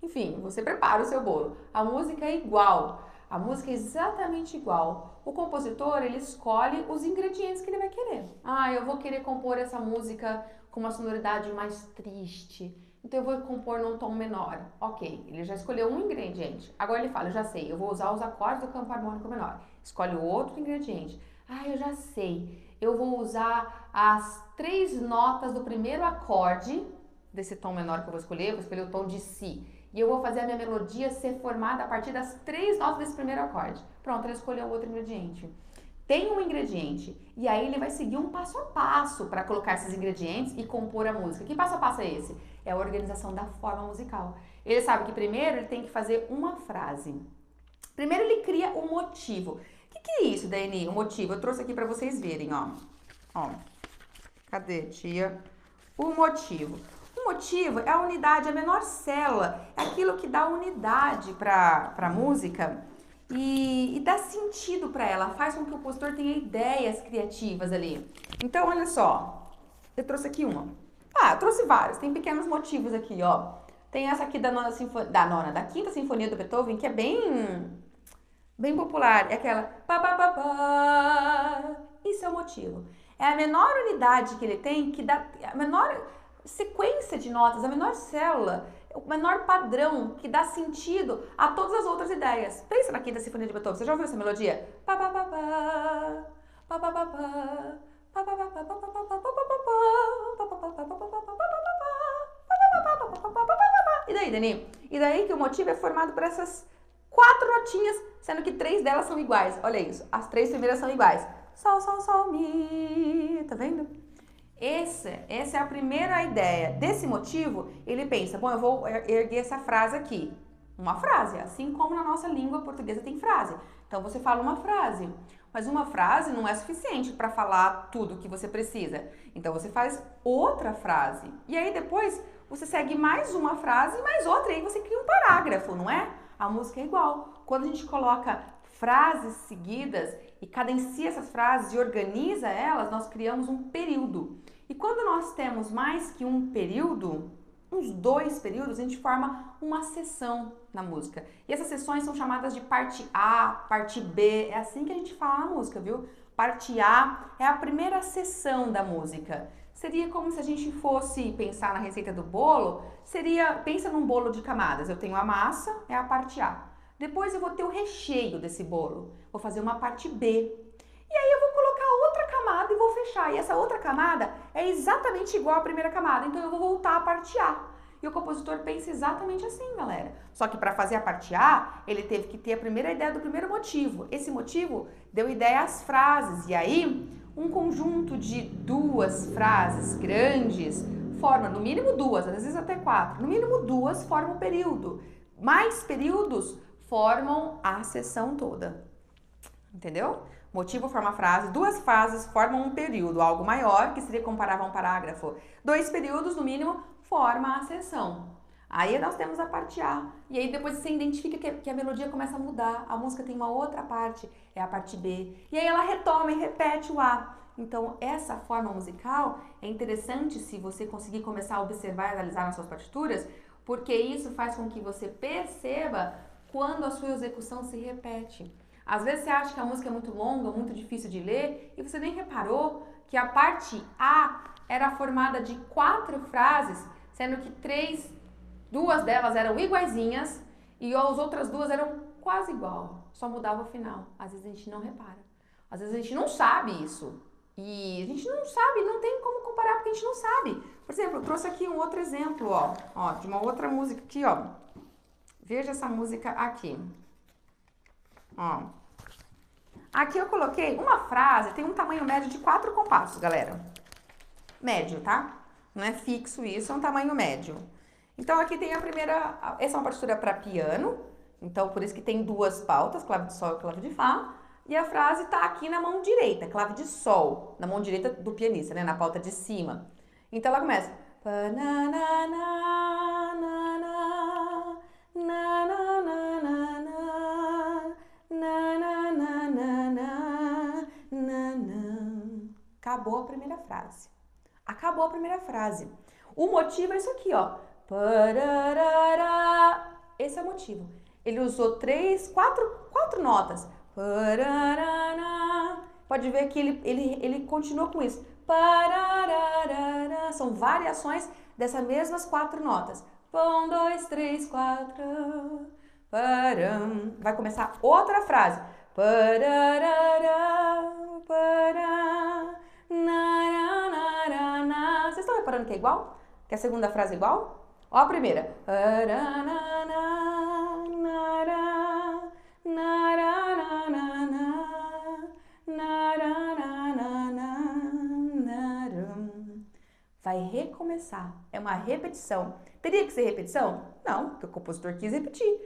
Enfim, você prepara o seu bolo. A música é igual. A música é exatamente igual. O compositor, ele escolhe os ingredientes que ele vai querer. Ah, eu vou querer compor essa música com uma sonoridade mais triste. Então eu vou compor num tom menor. Ok, ele já escolheu um ingrediente. Agora ele fala, eu já sei, eu vou usar os acordes do campo harmônico menor. Escolhe outro ingrediente. Ah, eu já sei, eu vou usar as 3 notas do primeiro acorde desse tom menor que eu vou escolher o tom de si. E eu vou fazer a minha melodia ser formada a partir das 3 notas desse primeiro acorde. Pronto, ele escolheu outro ingrediente. Tem um ingrediente e aí ele vai seguir um passo a passo para colocar esses ingredientes e compor a música. Que passo a passo é esse? É a organização da forma musical. Ele sabe que primeiro ele tem que fazer uma frase. Primeiro ele cria um motivo. O que é isso, Dani? O motivo? Eu trouxe aqui para vocês verem, ó. Ó. Cadê, tia? O motivo. O motivo é a unidade, a menor célula. É aquilo que dá unidade para a música e dá sentido para ela. Faz com que o compositor tenha ideias criativas ali. Então, olha só. Eu trouxe aqui uma. Ah, eu trouxe vários. Tem pequenos motivos aqui, ó. Tem essa aqui da Quinta Sinfonia do Beethoven, que é bem popular. É aquela pá, pá, pá, pá. Isso é o motivo. É a menor unidade que ele tem, que dá a menor sequência de notas, a menor célula, o menor padrão que dá sentido a todas as outras ideias. Pensa na Quinta Sinfonia de Beethoven. Você já ouviu essa melodia? Pá, pá, pá, pá, pá, pá, pá, pá. E daí, Dani? E daí que o motivo é formado por essas 4 notinhas, sendo que 3 delas são iguais. Olha isso, as 3 primeiras são iguais. Sol, sol, sol, mi. Tá vendo? Essa é a primeira ideia. Desse motivo, ele pensa, bom, eu vou erguer essa frase aqui. Uma frase, assim como na nossa língua portuguesa tem frase. Então, você fala uma frase. Mas uma frase não é suficiente para falar tudo o que você precisa. Então, você faz outra frase. E aí, depois, você segue mais uma frase e mais outra. E aí, você cria um parágrafo, não é? A música é igual. Quando a gente coloca frases seguidas e cadencia essas frases e organiza elas, nós criamos um período. E quando nós temos mais que um período, uns 2 períodos, a gente forma uma seção na música. E essas seções são chamadas de parte A, parte B, é assim que a gente fala na música, viu? Parte A é a primeira seção da música. Seria como se a gente fosse pensar na receita do bolo, pensa num bolo de camadas. Eu tenho a massa, é a parte A. Depois eu vou ter o recheio desse bolo, vou fazer uma parte B. E aí eu vou colocar outra camada e vou fechar. E essa outra camada é exatamente igual à primeira camada, então eu vou voltar à parte A. E o compositor pensa exatamente assim, galera. Só que para fazer a parte A, ele teve que ter a primeira ideia do primeiro motivo. Esse motivo deu ideia às frases. E aí, um conjunto de duas frases grandes forma no mínimo duas, às vezes até quatro. No mínimo duas formam um período. Mais períodos formam a seção toda. Entendeu? Motivo forma frase, duas frases formam um período, algo maior, que seria comparável a um parágrafo. 2 períodos, no mínimo, forma a seção. Aí nós temos a parte A. E aí depois você identifica que a melodia começa a mudar, a música tem uma outra parte, é a parte B. E aí ela retoma e repete o A. Então, essa forma musical é interessante se você conseguir começar a observar e analisar nas suas partituras, porque isso faz com que você perceba quando a sua execução se repete. Às vezes você acha que a música é muito longa, muito difícil de ler, e você nem reparou que a parte A era formada de 4 frases, sendo que 2 delas eram iguaizinhas e as outras 2 eram quase igual, só mudava o final. Às vezes a gente não repara, às vezes a gente não sabe isso. E a gente não sabe, não tem como comparar porque a gente não sabe. Por exemplo, eu trouxe aqui um outro exemplo, ó, de uma outra música aqui, ó. Veja essa música aqui. Ó. Aqui eu coloquei uma frase, tem um tamanho médio de 4 compassos, galera. Médio, tá? Não é fixo isso, é um tamanho médio. Então aqui tem a primeira, essa é uma partitura para piano, então por isso que tem 2 pautas, clave de sol e clave de fá. E a frase tá aqui na mão direita, clave de sol, na mão direita do pianista, né, na pauta de cima. Então ela começa. Acabou a primeira frase. Acabou a primeira frase. O motivo é isso aqui, ó. Esse é o motivo. Ele usou 4 notas. Pode ver que ele continua com isso. São variações dessas mesmas 4 notas. 1, 2, 3, 4. Vai começar outra frase. Vocês estão reparando que é igual? Que a segunda frase é igual? Ó a primeira. Vai recomeçar. É uma repetição. Teria que ser repetição? Não, porque o compositor quis repetir.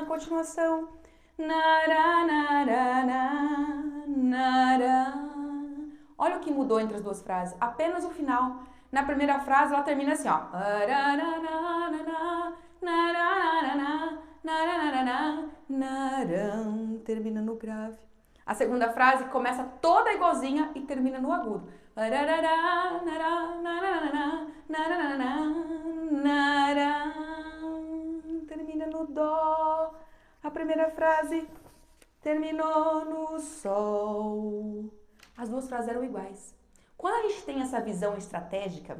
Continuação. Olha o que mudou entre as 2 frases. Apenas o final. Na primeira frase ela termina assim, ó. Termina no grave. A segunda frase começa toda igualzinha e termina no agudo. Termina no dó. A primeira frase terminou no sol. As 2 frases eram iguais. Quando a gente tem essa visão estratégica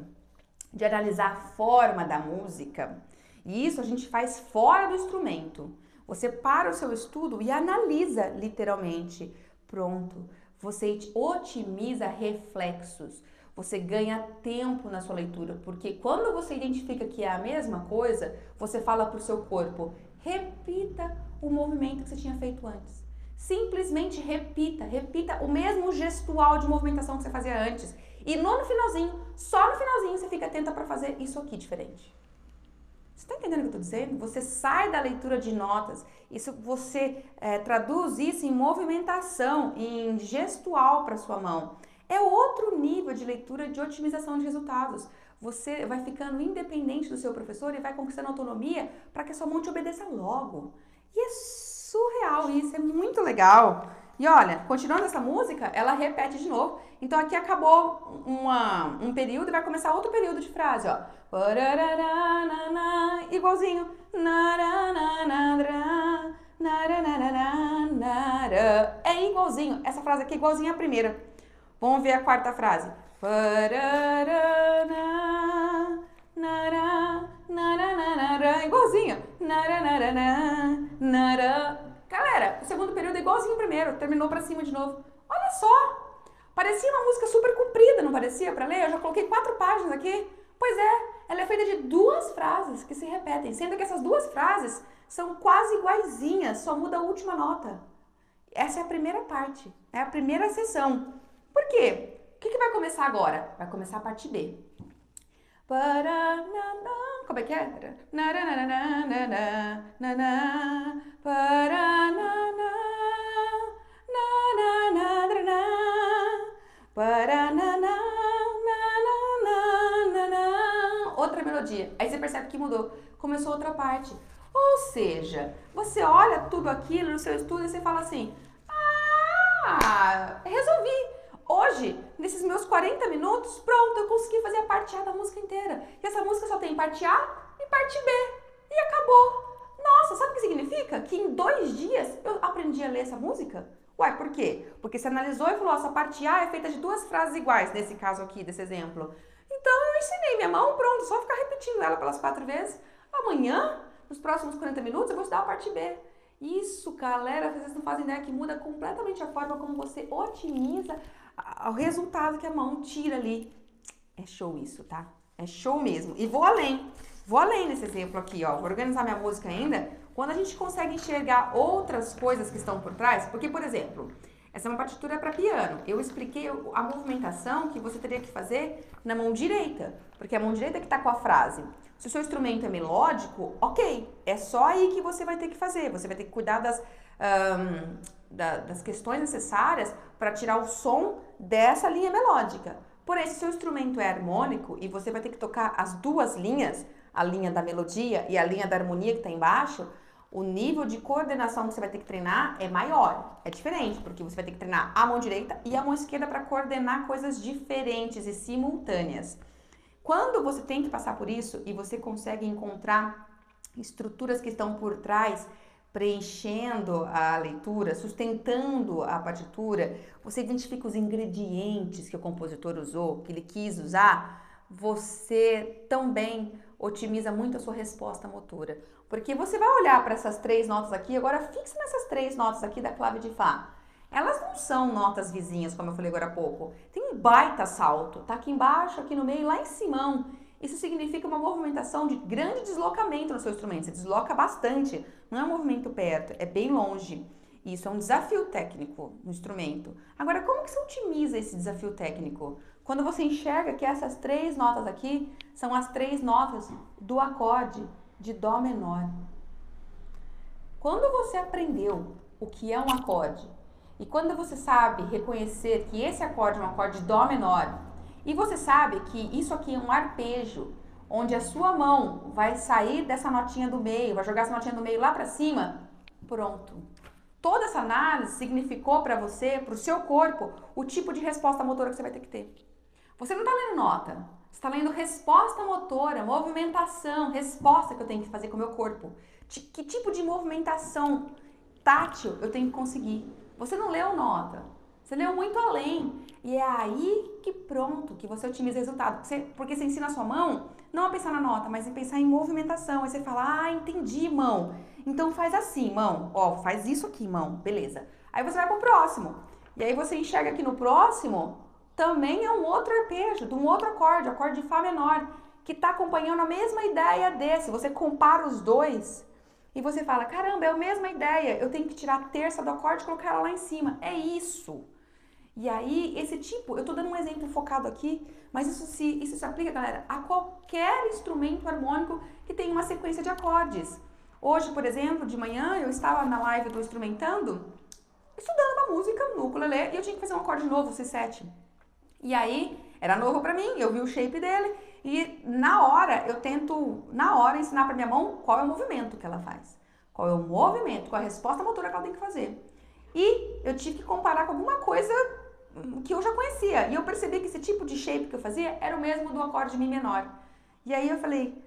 de analisar a forma da música, e isso a gente faz fora do instrumento, você para o seu estudo e analisa literalmente. Pronto. Você otimiza reflexos. Você ganha tempo na sua leitura, porque quando você identifica que é a mesma coisa, você fala para o seu corpo, repita o movimento que você tinha feito antes. Simplesmente repita o mesmo gestual de movimentação que você fazia antes. E no finalzinho, só no finalzinho, você fica atenta para fazer isso aqui diferente. Você está entendendo o que eu estou dizendo? Você sai da leitura de notas, você traduz isso em movimentação, em gestual para sua mão. É outro nível de leitura de otimização de resultados. Você vai ficando independente do seu professor e vai conquistando autonomia para que a sua mão te obedeça logo. E é surreal isso, é muito legal. E olha, continuando essa música, ela repete de novo. Então aqui acabou um período e vai começar outro período de frase, ó. Igualzinho. É igualzinho. Essa frase aqui é igualzinha à primeira. Vamos ver a quarta frase. Igualzinho. Galera, o segundo período é igualzinho ao primeiro. Terminou pra cima de novo. Olha só. Parecia uma música super comprida, não parecia para ler? Eu já coloquei 4 páginas aqui. Pois é, ela é feita de 2 frases que se repetem, sendo que essas 2 frases são quase iguaizinhas, só muda a última nota. Essa é a primeira parte, é a primeira sessão. Por quê? O que vai começar agora? Vai começar a parte B. Como é que é? Outra melodia. Aí você percebe que mudou. Começou outra parte. Ou seja, você olha tudo aquilo no seu estudo e você fala assim: resolvi. Hoje, nesses meus 40 minutos, pronto, eu consegui fazer a parte A da música inteira. E essa música só tem parte A e parte B. E acabou. Nossa, sabe o que significa? Que em 2 dias eu aprendi a ler essa música? Uai, por quê? Porque você analisou e falou, essa parte A é feita de 2 frases iguais, nesse caso aqui, desse exemplo. Então eu ensinei minha mão, pronto, só ficar repetindo ela pelas 4 vezes. Amanhã, nos próximos 40 minutos, eu vou estudar a parte B. Isso, galera, vocês não fazem ideia que muda completamente a forma como você otimiza o resultado que a mão tira ali. É show isso, tá? É show mesmo. E vou além nesse exemplo aqui, ó. Vou organizar minha música ainda. Quando a gente consegue enxergar outras coisas que estão por trás, porque, por exemplo, essa é uma partitura para piano. Eu expliquei a movimentação que você teria que fazer na mão direita, porque é a mão direita que está com a frase. Se o seu instrumento é melódico, ok, é só aí que você vai ter que fazer. Você vai ter que cuidar das questões necessárias para tirar o som dessa linha melódica. Porém, se o seu instrumento é harmônico e você vai ter que tocar as 2 linhas, a linha da melodia e a linha da harmonia que está embaixo, o nível de coordenação que você vai ter que treinar é maior, é diferente, porque você vai ter que treinar a mão direita e a mão esquerda para coordenar coisas diferentes e simultâneas. Quando você tem que passar por isso e você consegue encontrar estruturas que estão por trás, preenchendo a leitura, sustentando a partitura, você identifica os ingredientes que o compositor usou, que ele quis usar, você também otimiza muito a sua resposta motora. Porque você vai olhar para essas 3 notas aqui, agora fixa nessas 3 notas aqui da clave de Fá. Elas não são notas vizinhas, como eu falei agora há pouco. Tem um baita salto, tá aqui embaixo, aqui no meio, lá em cima. Isso significa uma movimentação de grande deslocamento no seu instrumento. Você desloca bastante, não é um movimento perto, é bem longe. Isso é um desafio técnico no instrumento. Agora, como que você otimiza esse desafio técnico? Quando você enxerga que essas 3 notas aqui são as 3 notas do acorde de Dó menor. Quando você aprendeu o que é um acorde e quando você sabe reconhecer que esse acorde é um acorde de Dó menor e você sabe que isso aqui é um arpejo, onde a sua mão vai sair dessa notinha do meio, vai jogar essa notinha do meio lá pra cima, pronto. Toda essa análise significou para você, para o seu corpo, o tipo de resposta motora que você vai ter que ter. Você não está lendo nota, você está lendo resposta motora, movimentação, resposta que eu tenho que fazer com o meu corpo. Que tipo de movimentação tátil eu tenho que conseguir? Você não leu nota, você leu muito além. E é aí que pronto, que você otimiza o resultado. Porque você ensina a sua mão não a pensar na nota, mas a pensar em movimentação. Aí você fala, entendi, mão. Então faz assim, mão. Ó, faz isso aqui, mão. Beleza. Aí você vai pro próximo. E aí você enxerga que no próximo também é um outro arpejo, de um outro acorde, acorde de Fá menor, que está acompanhando a mesma ideia desse. Você compara os dois e você fala, caramba, é a mesma ideia. Eu tenho que tirar a terça do acorde e colocar ela lá em cima. É isso. E aí, esse tipo, eu tô dando um exemplo focado aqui, mas isso se aplica, galera, a qualquer instrumento harmônico que tenha uma sequência de acordes. Hoje, por exemplo, de manhã, eu estava na live do Instrumentando, estudando uma música no ukulele, e eu tinha que fazer um acorde novo, C7. E aí, era novo pra mim, eu vi o shape dele, e na hora, eu tento, ensinar pra minha mão qual é o movimento que ela faz. Qual é o movimento, qual é a resposta motora que ela tem que fazer. E eu tive que comparar com alguma coisa que eu já conhecia. E eu percebi que esse tipo de shape que eu fazia era o mesmo do acorde de Mi menor. E aí eu falei,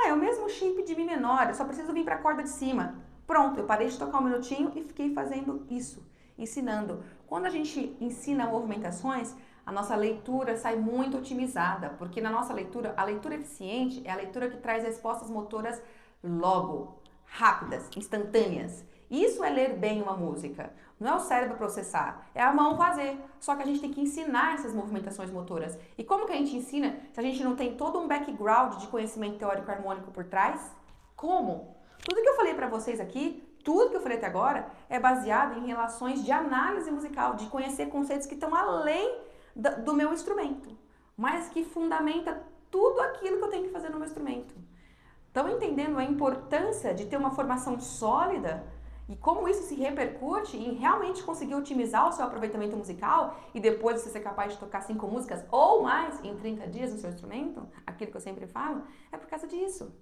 é o mesmo shape de Mi menor, eu só preciso vir para a corda de cima. Pronto, eu parei de tocar um minutinho e fiquei fazendo isso, ensinando. Quando a gente ensina movimentações, a nossa leitura sai muito otimizada, porque na nossa leitura, a leitura eficiente é a leitura que traz respostas motoras logo, rápidas, instantâneas. Isso é ler bem uma música. Não é o cérebro processar, é a mão fazer. Só que a gente tem que ensinar essas movimentações motoras. E como que a gente ensina se a gente não tem todo um background de conhecimento teórico harmônico por trás? Como? Tudo que eu falei pra vocês aqui, tudo que eu falei até agora, é baseado em relações de análise musical, de conhecer conceitos que estão além do meu instrumento, mas que fundamenta tudo aquilo que eu tenho que fazer no meu instrumento. Estão entendendo a importância de ter uma formação sólida e como isso se repercute em realmente conseguir otimizar o seu aproveitamento musical e depois você ser capaz de tocar 5 músicas ou mais em 30 dias no seu instrumento? Aquilo que eu sempre falo, é por causa disso.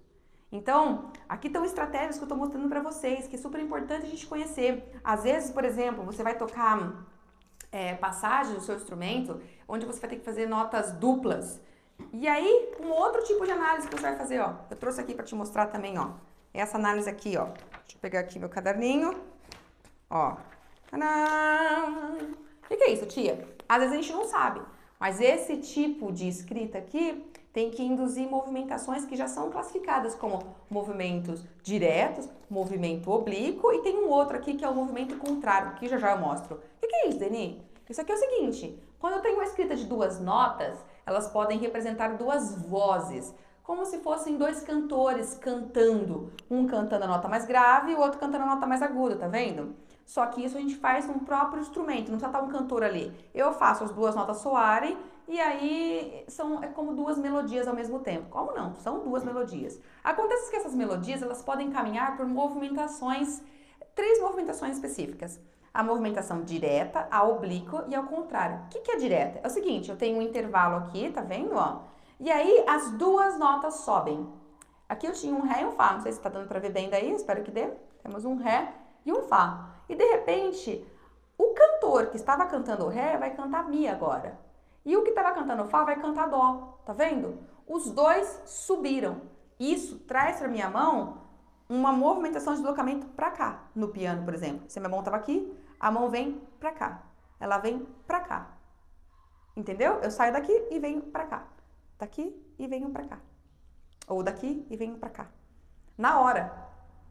Então, aqui estão estratégias que eu estou mostrando para vocês, que é super importante a gente conhecer. Às vezes, por exemplo, você vai tocar passagens do seu instrumento, onde você vai ter que fazer notas duplas. E aí, um outro tipo de análise que você vai fazer, ó. Eu trouxe aqui para te mostrar também, ó. Essa análise aqui, ó. Deixa eu pegar aqui meu caderninho. Ó. Tadã! O que é isso, tia? Às vezes a gente não sabe, mas esse tipo de escrita aqui tem que induzir movimentações que já são classificadas como movimentos diretos, movimento oblíquo e tem um outro aqui que é o movimento contrário, que já eu mostro. O que é isso, Deni? Isso aqui é o seguinte, quando eu tenho uma escrita de 2 notas, elas podem representar 2 vozes, como se fossem 2 cantores cantando, um cantando a nota mais grave e o outro cantando a nota mais aguda, tá vendo? Só que isso a gente faz no próprio instrumento, não precisa estar um cantor ali. Eu faço as 2 notas soarem e aí é como 2 melodias ao mesmo tempo. Como não? São 2 melodias. Acontece que essas melodias elas podem caminhar por movimentações, 3 movimentações específicas. A movimentação direta, a oblíqua e ao contrário. O que é direta? É o seguinte, eu tenho um intervalo aqui, tá vendo? Ó? E aí as 2 notas sobem. Aqui eu tinha um Ré e um Fá, não sei se tá dando pra ver bem daí, espero que dê. Temos um Ré e um Fá. E de repente, o cantor que estava cantando o Ré vai cantar Mi agora. E o que estava cantando Fá vai cantar Dó, tá vendo? Os 2 subiram. Isso traz para minha mão uma movimentação de deslocamento para cá, no piano, por exemplo. Se a minha mão estava aqui, a mão vem para cá. Ela vem para cá. Entendeu? Eu saio daqui e venho para cá. Daqui e venho para cá. Ou daqui e venho para cá. Na hora.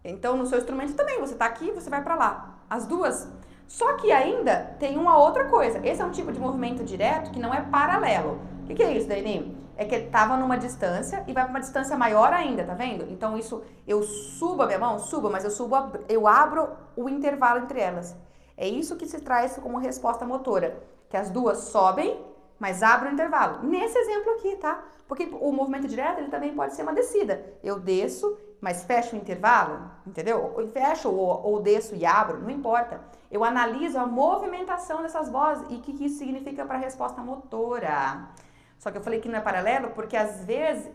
Então, no seu instrumento também, você tá aqui, você vai para lá. As 2. Só que ainda tem uma outra coisa. Esse é um tipo de movimento direto que não é paralelo. O que é isso, Daiane? É que ele tava numa distância e vai para uma distância maior ainda, tá vendo? Então isso, eu subo a minha mão, mas eu abro o intervalo entre elas. É isso que se traz como resposta motora. Que as 2 sobem, mas abrem o intervalo. Nesse exemplo aqui, tá? Porque o movimento direto, ele também pode ser uma descida. Eu desço, mas fecho o intervalo, entendeu? Eu fecho ou desço e abro, não importa. Eu analiso a movimentação dessas vozes e o que isso significa para a resposta motora. Só que eu falei que não é paralelo porque às vezes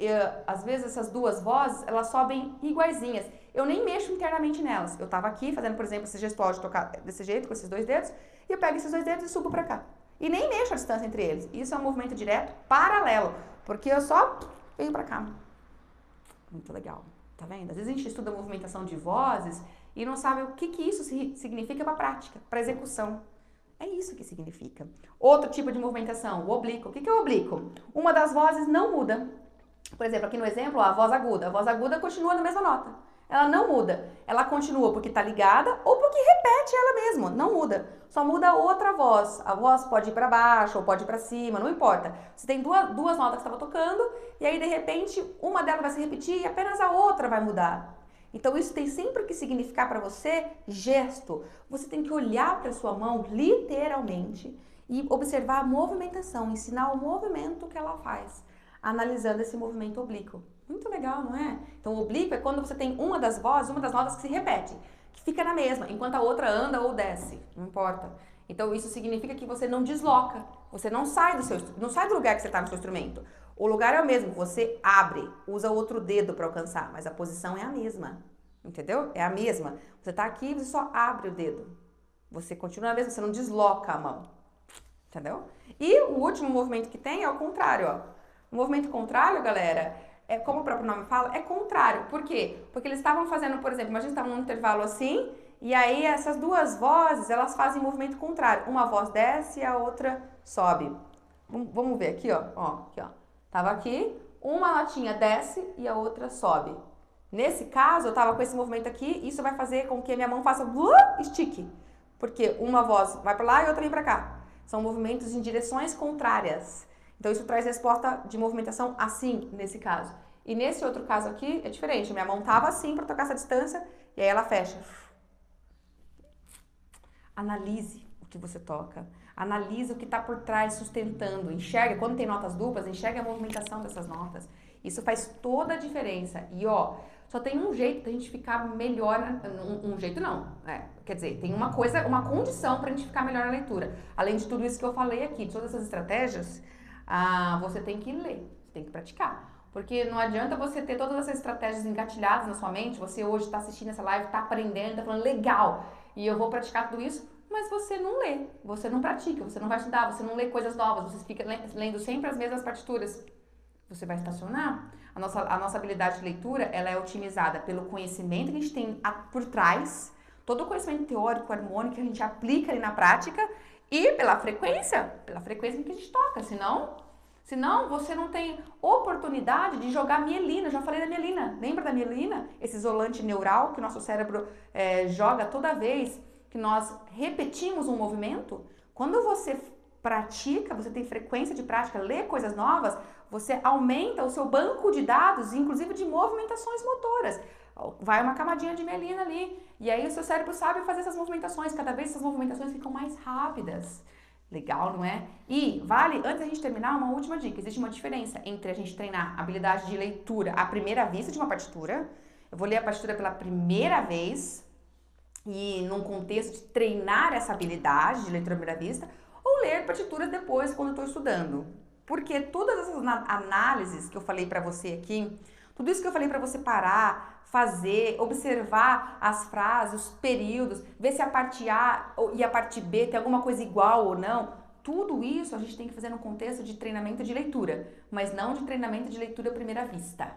essas 2 vozes, elas sobem iguaizinhas. Eu nem mexo internamente nelas. Eu tava aqui fazendo, por exemplo, esse gestual de tocar desse jeito, com esses 2 dedos, e eu pego esses 2 dedos e subo para cá. E nem mexo a distância entre eles. Isso é um movimento direto paralelo, porque eu só venho para cá. Muito legal. Tá vendo? Às vezes a gente estuda a movimentação de vozes e não sabe o que isso significa para a prática, para a execução. É isso que significa. Outro tipo de movimentação, o oblíquo. O que é o oblíquo? Uma das vozes não muda. Por exemplo, aqui no exemplo, ó, a voz aguda. A voz aguda continua na mesma nota. Ela não muda. Ela continua porque está ligada ou porque repete ela mesma. Não muda. Só muda outra voz. A voz pode ir para baixo ou pode ir para cima, não importa. Você tem duas notas que estava tocando e aí de repente uma delas vai se repetir e apenas a outra vai mudar. Então isso tem sempre que significar para você gesto. Você tem que olhar para sua mão literalmente e observar a movimentação, ensinar o movimento que ela faz, analisando esse movimento oblíquo. Muito legal, não é? Então o oblíquo é quando você tem uma das vozes, uma das notas que se repete, que fica na mesma, enquanto a outra anda ou desce, não importa. Então isso significa que você não desloca, você não sai do lugar que você está no seu instrumento. O lugar é o mesmo, você abre, usa o outro dedo para alcançar, mas a posição é a mesma, entendeu? É a mesma. Você está aqui, você só abre o dedo. Você continua a mesma, você não desloca a mão, entendeu? E o último movimento que tem é o contrário, ó. O movimento contrário, galera, como o próprio nome fala, é contrário. Por quê? Porque eles estavam fazendo, por exemplo, imagina que estavam num intervalo assim, e aí essas 2 vozes, elas fazem movimento contrário. Uma voz desce e a outra sobe. Vamos ver aqui, ó. Aqui, ó. Tava aqui, uma notinha desce e a outra sobe. Nesse caso, eu tava com esse movimento aqui, isso vai fazer com que a minha mão faça estique. Porque uma voz vai para lá e outra vem para cá. São movimentos em direções contrárias. Então, isso traz resposta de movimentação assim, nesse caso. E nesse outro caso aqui, é diferente. Minha mão tava assim para tocar essa distância e aí ela fecha. Analise o que você toca. Analise o que está por trás sustentando. Enxerga, quando tem notas duplas, enxerga a movimentação dessas notas. Isso faz toda a diferença. E ó, só tem um jeito da gente ficar melhor. Um jeito não. Quer dizer, tem uma coisa, uma condição para a gente ficar melhor na leitura. Além de tudo isso que eu falei aqui, de todas essas estratégias, você tem que ler, você tem que praticar. Porque não adianta você ter todas essas estratégias engatilhadas na sua mente, você hoje está assistindo essa live, está aprendendo, está falando legal, e eu vou praticar tudo isso, mas você não lê, você não pratica, você não vai estudar, você não lê coisas novas, você fica lendo sempre as mesmas partituras. Você vai estacionar. A nossa habilidade de leitura, ela é otimizada pelo conhecimento que a gente tem por trás, todo o conhecimento teórico, harmônico que a gente aplica ali na prática e pela frequência que a gente toca, Senão, você não tem oportunidade de jogar mielina. Eu já falei da mielina. Lembra da mielina? Esse isolante neural que o nosso cérebro joga toda vez que nós repetimos um movimento. Quando você pratica, você tem frequência de prática, lê coisas novas, você aumenta o seu banco de dados, inclusive de movimentações motoras. Vai uma camadinha de mielina ali. E aí o seu cérebro sabe fazer essas movimentações. Cada vez essas movimentações ficam mais rápidas. Legal, não é? E vale, antes da gente terminar, uma última dica. Existe uma diferença entre a gente treinar a habilidade de leitura à primeira vista de uma partitura. Eu vou ler a partitura pela primeira vez e num contexto de treinar essa habilidade de leitura à primeira vista, ou ler partituras depois quando eu estou estudando. Porque todas essas análises que eu falei para você aqui, tudo isso que eu falei para você parar, fazer, observar as frases, os períodos, ver se a parte A e a parte B tem alguma coisa igual ou não. Tudo isso a gente tem que fazer no contexto de treinamento de leitura, mas não de treinamento de leitura à primeira vista.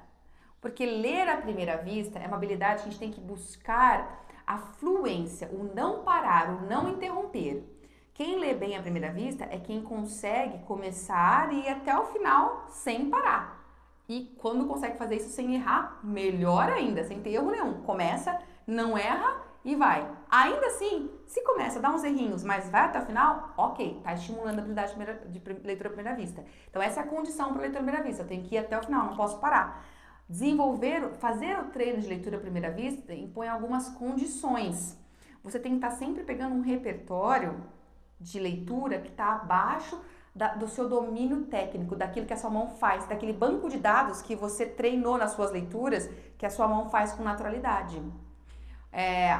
Porque ler à primeira vista é uma habilidade que a gente tem que buscar a fluência, o não parar, o não interromper. Quem lê bem à primeira vista é quem consegue começar e ir até o final sem parar. E quando consegue fazer isso sem errar, melhor ainda, sem ter erro nenhum. Começa, não erra e vai. Ainda assim, se começa a dar uns errinhos, mas vai até o final, ok, tá estimulando a habilidade de leitura à primeira vista. Então essa é a condição para leitura à primeira vista, eu tenho que ir até o final, não posso parar. Fazer o treino de leitura à primeira vista impõe algumas condições. Você tem que estar sempre pegando um repertório de leitura que está abaixo do seu domínio técnico, daquilo que a sua mão faz, daquele banco de dados que você treinou nas suas leituras, que a sua mão faz com naturalidade.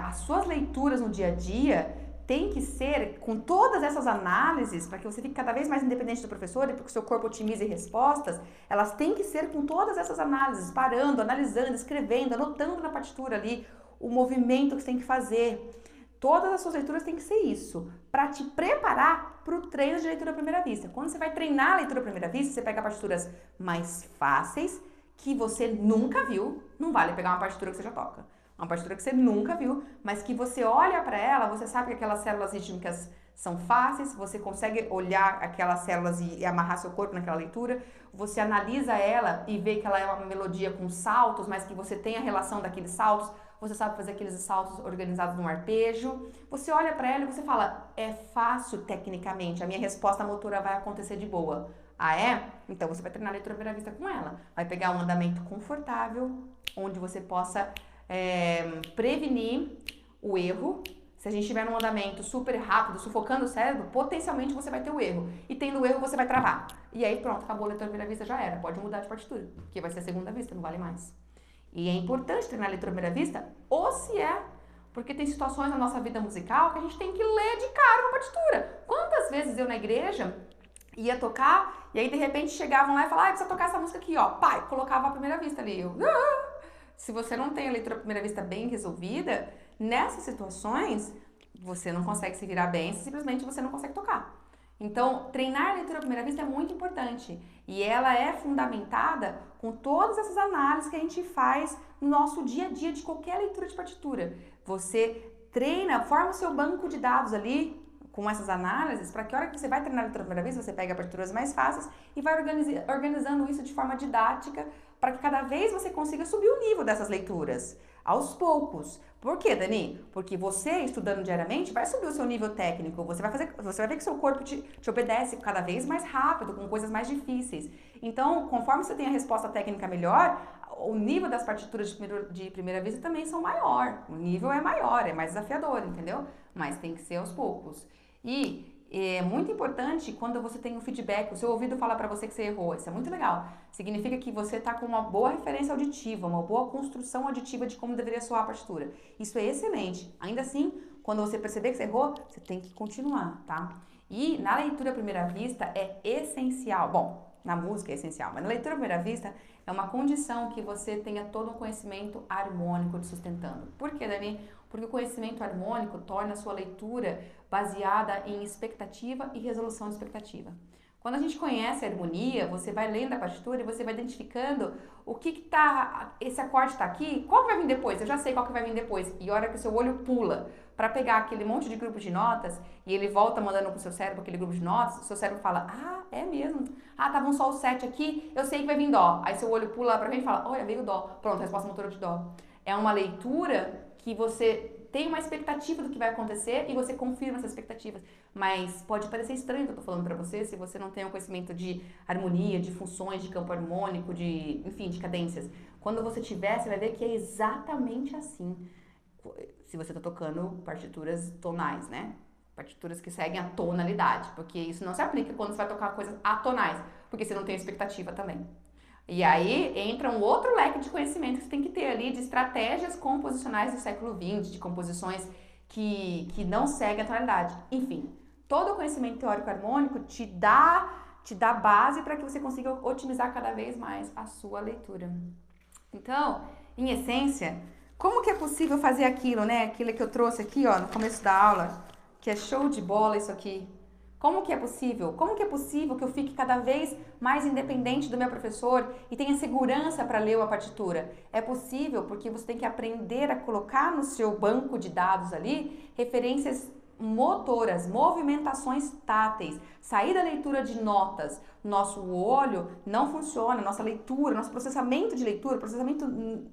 As suas leituras no dia a dia tem que ser com todas essas análises, para que você fique cada vez mais independente do professor e para que o seu corpo otimize respostas, elas têm que ser com todas essas análises, parando, analisando, escrevendo, anotando na partitura ali o movimento que você tem que fazer. Todas as suas leituras têm que ser isso, para te preparar para o treino de leitura à primeira vista. Quando você vai treinar a leitura à primeira vista, você pega partituras mais fáceis, que você nunca viu, não vale pegar uma partitura que você já toca. Uma partitura que você nunca viu, mas que você olha para ela, você sabe que aquelas células rítmicas são fáceis, você consegue olhar aquelas células e amarrar seu corpo naquela leitura, você analisa ela e vê que ela é uma melodia com saltos, mas que você tem a relação daqueles saltos, você sabe fazer aqueles saltos organizados num arpejo, você olha para ela e você fala, é fácil tecnicamente, a minha resposta motora vai acontecer de boa. Ah, é? Então você vai treinar a leitura à primeira vista com ela. Vai pegar um andamento confortável, onde você possa prevenir o erro. Se a gente estiver num andamento super rápido, sufocando o cérebro, potencialmente você vai ter o erro. E tendo o erro, você vai travar. E aí pronto, acabou a leitura à primeira vista, já era. Pode mudar de partitura, porque vai ser a segunda vista, não vale mais. E é importante treinar a leitura à primeira vista, ou se é, porque tem situações na nossa vida musical que a gente tem que ler de cara uma partitura. Quantas vezes eu na igreja ia tocar, e aí de repente chegavam lá e falavam, precisa tocar essa música aqui, ó. Pai, colocava à primeira vista ali. Se você não tem a leitura à primeira vista bem resolvida, nessas situações, você não consegue se virar bem, simplesmente você não consegue tocar. Então, treinar a leitura à primeira vista é muito importante. E ela é fundamentada com todas essas análises que a gente faz no nosso dia a dia de qualquer leitura de partitura. Você treina, forma o seu banco de dados ali com essas análises, para que a hora que você vai treinar a leitura à primeira vista, você pega partituras mais fáceis e vai organizando isso de forma didática para que cada vez você consiga subir o nível dessas leituras, aos poucos. Por quê, Dani? Porque você, estudando diariamente, vai subir o seu nível técnico, você vai ver que seu corpo te obedece cada vez mais rápido, com coisas mais difíceis. Então, conforme você tem a resposta técnica melhor, o nível das partituras de primeira vista também são maior. O nível é maior, é mais desafiador, entendeu? Mas tem que ser aos poucos. E é muito importante quando você tem um feedback, o seu ouvido fala para você que você errou. Isso é muito legal. Significa que você está com uma boa referência auditiva, uma boa construção auditiva de como deveria soar a partitura. Isso é excelente. Ainda assim, quando você perceber que você errou, você tem que continuar, tá? E na leitura à primeira vista é essencial. Bom, na música é essencial, mas na leitura à primeira vista é uma condição que você tenha todo um conhecimento harmônico te sustentando. Por quê, Dani? Porque o conhecimento harmônico torna a sua leitura baseada em expectativa e resolução de expectativa. Quando a gente conhece a harmonia, você vai lendo a partitura e você vai identificando o que tá, esse acorde tá aqui, qual que vai vir depois? Eu já sei qual que vai vir depois. E a hora que o seu olho pula para pegar aquele monte de grupo de notas e ele volta mandando pro seu cérebro aquele grupo de notas, o seu cérebro fala, ah, é mesmo. Ah, estavam só o 7 aqui, eu sei que vai vir dó. Aí seu olho pula para mim e fala, olha, veio dó. Pronto, resposta motora de dó. É uma leitura que você tem uma expectativa do que vai acontecer e você confirma essas expectativas. Mas pode parecer estranho o que eu tô falando pra você se você não tem um conhecimento de harmonia, de funções, de campo harmônico, enfim, de cadências. Quando você tiver, você vai ver que é exatamente assim. Se você tá tocando partituras tonais, né? Partituras que seguem a tonalidade, porque isso não se aplica quando você vai tocar coisas atonais, porque você não tem expectativa também. E aí entra um outro leque de conhecimento que você tem que ter ali de estratégias composicionais do século XX, de composições que não seguem a tonalidade. Enfim, todo o conhecimento teórico harmônico te dá base para que você consiga otimizar cada vez mais a sua leitura. Então, em essência, como que é possível fazer aquilo, né? Aquilo que eu trouxe aqui, ó, no começo da aula, que é show de bola isso aqui. Como que é possível? Como que é possível que eu fique cada vez mais independente do meu professor e tenha segurança para ler uma partitura? É possível porque você tem que aprender a colocar no seu banco de dados ali referências motoras, movimentações táteis, sair da leitura de notas. Nosso olho não funciona, nossa leitura, nosso processamento de leitura, processamento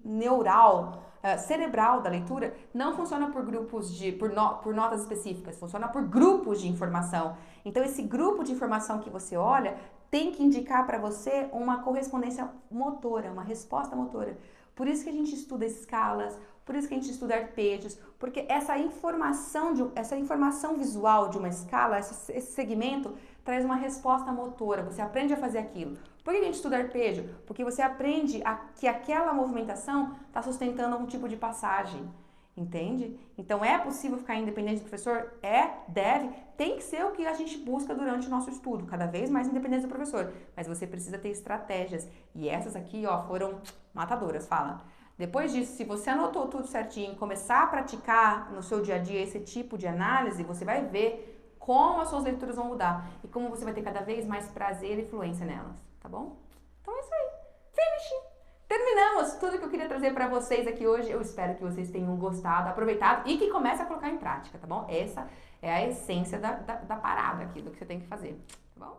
neural, cerebral da leitura, não funciona por grupos por notas específicas, funciona por grupos de informação. Então, esse grupo de informação que você olha tem que indicar para você uma correspondência motora, uma resposta motora. Por isso que a gente estuda escalas, por isso que a gente estuda arpejos, porque essa informação visual de uma escala, esse segmento, traz uma resposta motora, você aprende a fazer aquilo. Por que a gente estuda arpejo? Porque você aprende que aquela movimentação está sustentando algum tipo de passagem, entende? Então é possível ficar independente do professor? Deve, tem que ser o que a gente busca durante o nosso estudo, cada vez mais independente do professor. Mas você precisa ter estratégias, e essas aqui, ó, foram matadoras, fala. Depois disso, se você anotou tudo certinho, começar a praticar no seu dia a dia esse tipo de análise, você vai ver como as suas leituras vão mudar e como você vai ter cada vez mais prazer e fluência nelas, tá bom? Então é isso aí. Finish! Terminamos tudo que eu queria trazer pra vocês aqui hoje. Eu espero que vocês tenham gostado, aproveitado e que comecem a colocar em prática, tá bom? Essa é a essência da parada aqui, do que você tem que fazer, tá bom?